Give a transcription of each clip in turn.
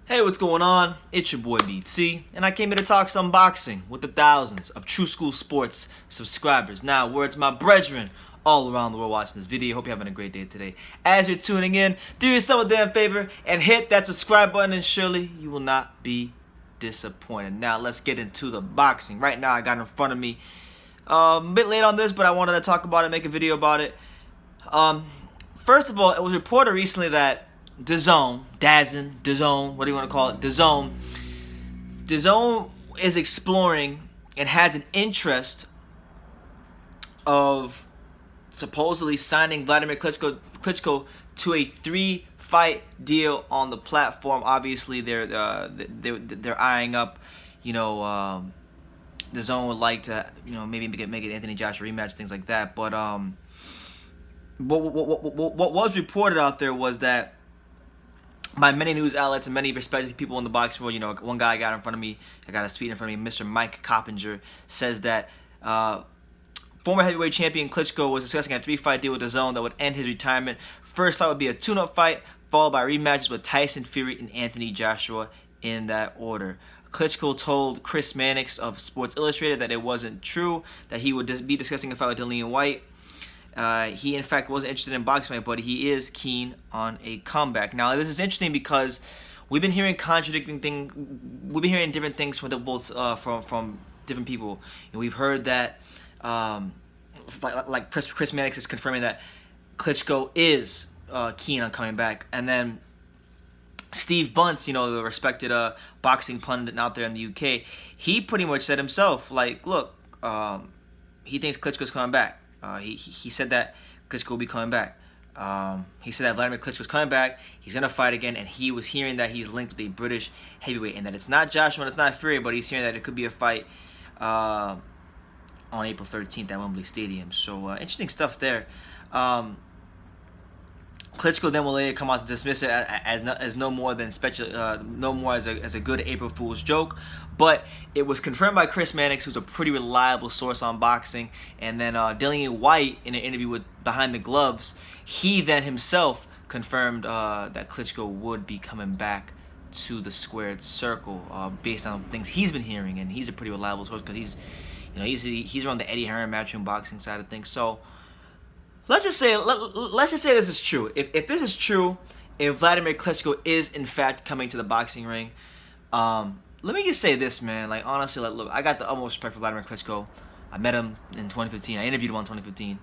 Hey, what's going on? It's your boy BT, and I came here to talk some boxing with the thousands of True School Sports subscribers. Now, words my brethren all around the world watching this video. Hope you're having a great day today. As you're tuning in, do yourself a damn favor and hit that subscribe button, and surely you will not be disappointed. Now, let's get into the boxing. Right now, I got in front of me a bit late on this, but I wanted to talk about it, make a video about it. First of all, it was reported recently that Dazn, what do you want to call it? Dazn is exploring and has an interest of supposedly signing Wladimir Klitschko to a 3-fight deal on the platform. Obviously, they're eyeing up, Dazn would like to, maybe make it Anthony Joshua rematch, things like that. But what was reported out there was that by many news outlets and many respected people in the boxing world, one guy got in front of me, I got a tweet in front of me, Mr. Mike Coppinger, says that former heavyweight champion Klitschko was discussing a 3-fight deal with Dazn that would end his retirement. First fight would be a tune-up fight, followed by rematches with Tyson Fury and Anthony Joshua in that order. Klitschko told Chris Mannix of Sports Illustrated that it wasn't true, that he would be discussing a fight with Dillian Whyte. He, in fact, wasn't interested in boxing, but he is keen on a comeback. Now, this is interesting because we've been hearing contradicting things. We've been hearing different things from from different people. And we've heard that, like Chris Mannix is confirming that Klitschko is keen on coming back. And then Steve Bunce, the respected boxing pundit out there in the UK, he pretty much said himself, like, look, he thinks Klitschko's coming back. He said that Klitschko will be coming back. He said that Wladimir Klitschko's coming back. He's going to fight again, and he was hearing that he's linked with a British heavyweight, and that it's not Joshua and it's not Fury, but he's hearing that it could be a fight on April 13th at Wembley Stadium. So interesting stuff there. Klitschko then will later come out to dismiss it as no more than as a good April Fool's joke, but it was confirmed by Chris Mannix, who's a pretty reliable source on boxing, and then Dillian Whyte, in an interview with Behind the Gloves, he then himself confirmed that Klitschko would be coming back to the squared circle based on things he's been hearing, and he's a pretty reliable source because he's around the Eddie Hearn matchroom boxing side of things. So let's just say this is true. If this is true, if Wladimir Klitschko is in fact coming to the boxing ring, let me just say this, man. Like, honestly, look, I got the utmost respect for Wladimir Klitschko. I met him in 2015. I interviewed him in 2015.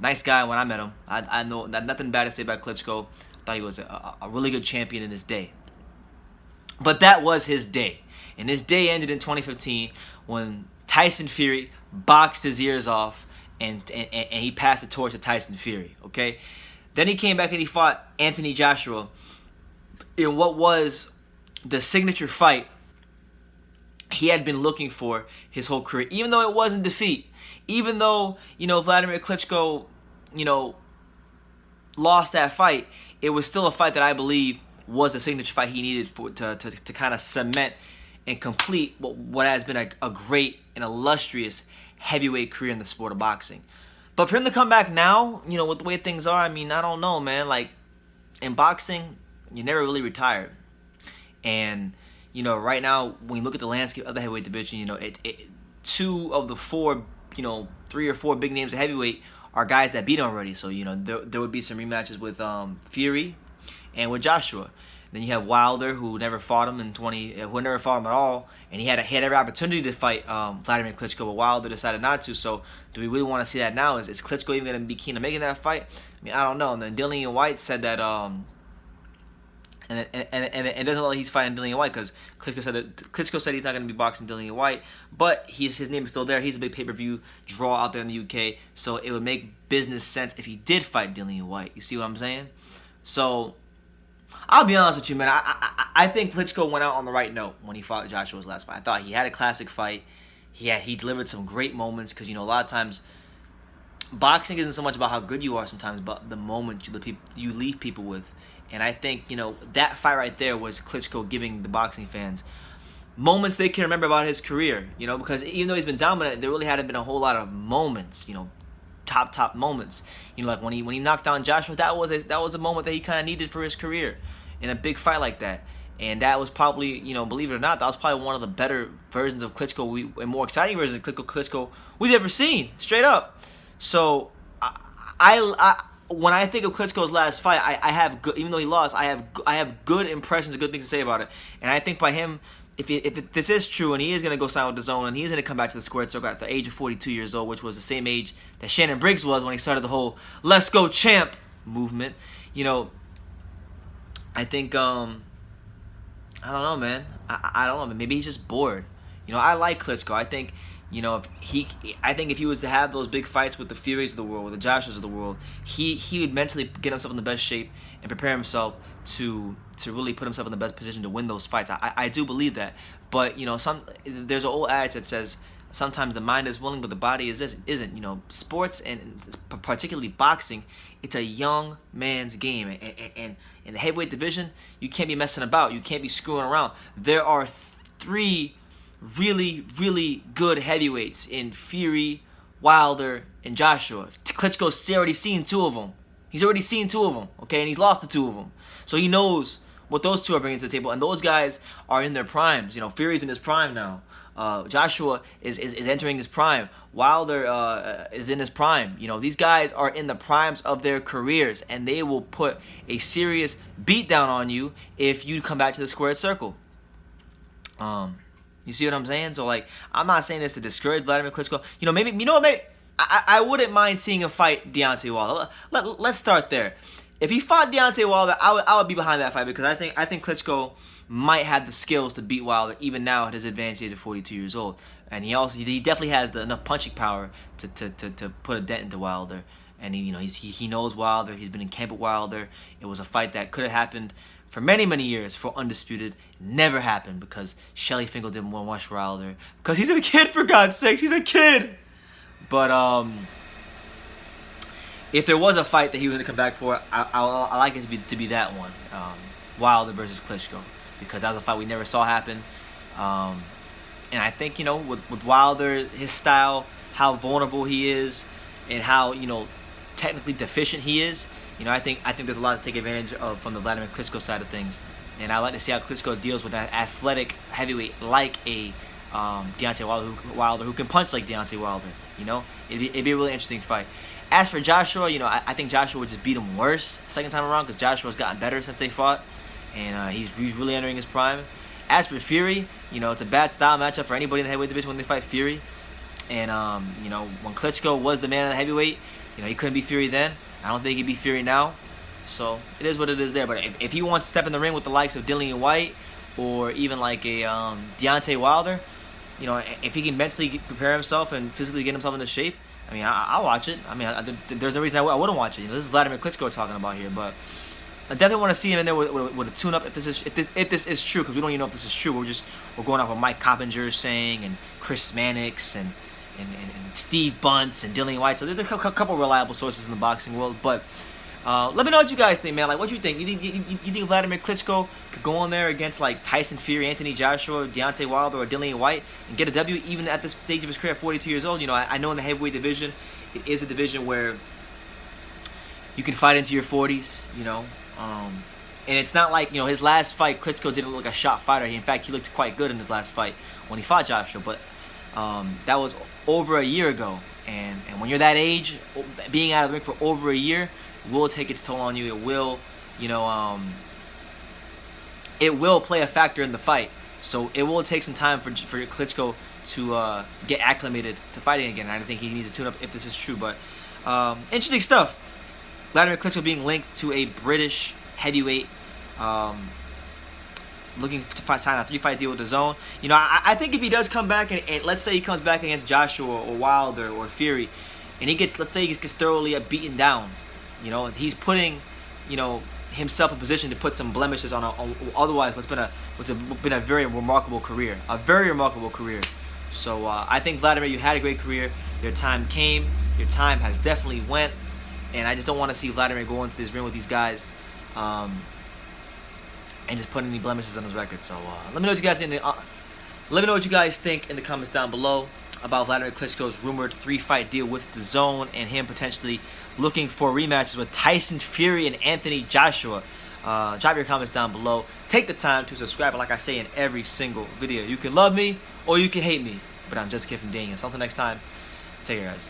Nice guy when I met him. I know nothing bad to say about Klitschko. I thought he was a really good champion in his day. But that was his day. And his day ended in 2015 when Tyson Fury boxed his ears off and he passed the torch to Tyson Fury, okay? Then he came back and he fought Anthony Joshua in what was the signature fight he had been looking for his whole career. Even though it wasn't defeat, even though, Wladimir Klitschko, lost that fight, it was still a fight that I believe was the signature fight he needed to kind of cement and complete what has been a great and illustrious heavyweight career in the sport of boxing. But for him to come back now, with the way things are, I mean, I don't know, man. Like, in boxing, you never really retired. And, right now, when you look at the landscape of the heavyweight division, two of the four, 3 or 4 big names of heavyweight are guys that beat him already. So, there would be some rematches with Fury and with Joshua. Then you have Wilder, who never fought him who never fought him at all, and he had every opportunity to fight Wladimir Klitschko, but Wilder decided not to. So, do we really want to see that now? Is Klitschko even going to be keen on making that fight? I mean, I don't know. And then Dillian Whyte said that, and it doesn't look like he's fighting Dillian Whyte because Klitschko said he's not going to be boxing Dillian Whyte, but his name is still there. He's a big pay-per-view draw out there in the UK, so it would make business sense if he did fight Dillian Whyte. You see what I'm saying? So, I'll be honest with you, man. I think Klitschko went out on the right note when he fought Joshua's last fight. I thought he had a classic fight. He delivered some great moments because, a lot of times boxing isn't so much about how good you are sometimes, but the moment you leave people with. And I think, that fight right there was Klitschko giving the boxing fans moments they can remember about his career, because even though he's been dominant, there really hadn't been a whole lot of moments, top moments. Like when he knocked down Joshua, that was a moment that he kind of needed for his career in a big fight like that. And that was probably, believe it or not, that was probably one of the better versions of Klitschko and more exciting versions of Klitschko we've ever seen, straight up. So, when I think of Klitschko's last fight, I have good, even though he lost, I have good impressions, good things to say about it. And I think by him, if this is true and he is going to go sign with Dazn and he's going to come back to the squared circle at the age of 42 years old, which was the same age that Shannon Briggs was when he started the whole "Let's Go Champ" movement, I think I don't know, man. I don't know. Maybe he's just bored. I like Klitschko. I think, if he was to have those big fights with the Furies of the world, with the Joshuas of the world, he would mentally get himself in the best shape and prepare himself to really put himself in the best position to win those fights. I do believe that. But, there's an old adage that says sometimes the mind is willing, but the body isn't. Sports and particularly boxing, it's a young man's game. And in the heavyweight division, you can't be messing about. You can't be screwing around. There are three really, really good heavyweights in Fury, Wilder, and Joshua. Klitschko's already seen two of them. He's already seen two of them, okay? And he's lost to two of them. So he knows what those two are bringing to the table. And those guys are in their primes. Fury's in his prime now. Joshua is entering his prime. Wilder is in his prime. These guys are in the primes of their careers, and they will put a serious beat down on you if you come back to the squared circle. You see what I'm saying? So, I'm not saying this to discourage Wladimir Klitschko. Maybe I wouldn't mind seeing him fight Deontay Wilder. Let's start there. If he fought Deontay Wilder, I would be behind that fight because I think Klitschko might have the skills to beat Wilder even now at his advanced age of 42 years old, and he definitely has enough punching power to put a dent into Wilder. And he knows Wilder. He's been in camp with Wilder. It was a fight that could have happened for many, many years for Undisputed. Never happened because Shelly Finkel didn't want to watch Wilder because he's a kid, for God's sakes, he's a kid. But if there was a fight that he was going to come back for, I like it to be that one, Wilder versus Klitschko, because that was a fight we never saw happen. And I think, with Wilder, his style, how vulnerable he is, and how, technically deficient he is, I think there's a lot to take advantage of from the Wladimir Klitschko side of things. And I like to see how Klitschko deals with that athletic heavyweight like a Deontay Wilder who can punch like Deontay Wilder. It'd be a really interesting fight. As for Joshua, I think Joshua would just beat him worse second time around because Joshua's gotten better since they fought, and he's really entering his prime. As for Fury, it's a bad style matchup for anybody in the heavyweight division when they fight Fury. And when Klitschko was the man of the heavyweight, he couldn't beat Fury then. I don't think he'd beat Fury now. So it is what it is there. But if he wants to step in the ring with the likes of Dillian White or even like a Deontay Wilder, if he can mentally prepare himself and physically get himself into shape, I'll watch it. There's no reason I wouldn't watch it. This is Wladimir Klitschko talking about here, but I definitely want to see him in there with a tune-up if this is true, because we don't even know if this is true. We're going off what Mike Coppinger is saying, and Chris Mannix, and Steve Bunce, and Dillian White. So there's a couple reliable sources in the boxing world, but let me know what you guys think, man. What do you think? You think Wladimir Klitschko could go on there against Tyson Fury, Anthony Joshua, Deontay Wilder, or Dillian White and get a W even at this stage of his career at 42 years old? I know in the heavyweight division, it is a division where you can fight into your 40s, and it's not like, his last fight, Klitschko didn't look like a shot fighter. In fact, he looked quite good in his last fight when he fought Joshua, but that was over a year ago. And when you're that age, being out of the ring for over a year will take its toll on you. It will, it will play a factor in the fight. So it will take some time for Klitschko to get acclimated to fighting again. And I think he needs to tune up if this is true. But interesting stuff. Wladimir Klitschko being linked to a British heavyweight, looking to sign a 3-fight deal with Dazn. I think if he does come back and let's say he comes back against Joshua or Wilder or Fury, and let's say he gets thoroughly beaten down, he's putting, himself in position to put some blemishes on otherwise what's been a very remarkable career, So I think, Wladimir, you had a great career. Your time came. Your time has definitely went. And I just don't want to see Wladimir go into this ring with these guys and just put any blemishes on his record. So let me know what you guys think in the comments down below about Wladimir Klitschko's rumored 3-fight deal with Dazn and him potentially looking for rematches with Tyson Fury and Anthony Joshua. Drop your comments down below. Take the time to subscribe. Like I say in every single video, you can love me or you can hate me, but I'm just a kid from Daniel. So until next time, take care, guys.